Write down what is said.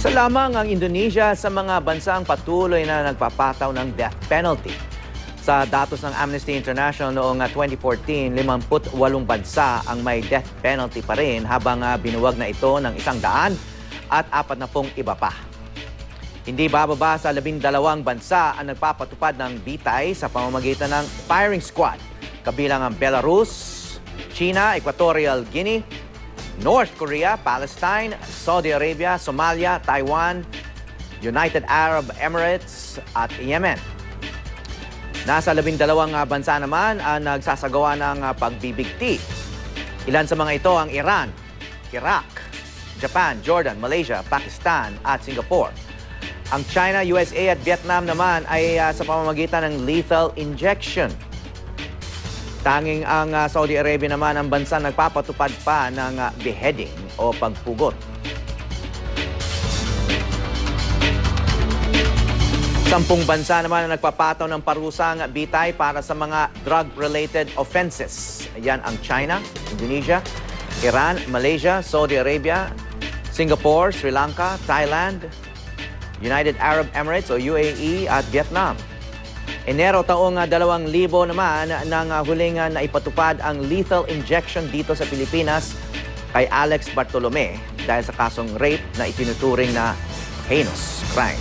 Isa lamang ang Indonesia sa mga bansang patuloy na nagpapataw ng death penalty. Sa datos ng Amnesty International noong 2014, 58 bansa ang may death penalty pa rin habang binuwag na ito ng 100 at 40 iba pa. Hindi bababa sa 12 bansa ang nagpapatupad ng bitay sa pamamagitan ng firing squad, kabilang ang Belarus, China, Equatorial Guinea, North Korea, Palestine, Saudi Arabia, Somalia, Taiwan, United Arab Emirates at Yemen. Nasa 12 bansa naman ang nagsasagawa ng pagbibigti. Ilan sa mga ito ang Iran, Iraq, Japan, Jordan, Malaysia, Pakistan at Singapore. Ang China, USA at Vietnam naman ay sa pamamagitan ng lethal injection. Tanging ang Saudi Arabia naman ang bansa nagpapatupad pa ng beheading o pagpugot. 10 bansa naman ang nagpapataw ng parusang bitay para sa mga drug-related offenses. Yan ang China, Indonesia, Iran, Malaysia, Saudi Arabia, Singapore, Sri Lanka, Thailand, United Arab Emirates o UAE at Vietnam. Enero taong 2000 naman nang huling naipatupad ang lethal injection dito sa Pilipinas kay Alex Bartolome dahil sa kasong rape na itinuturing na heinous crime.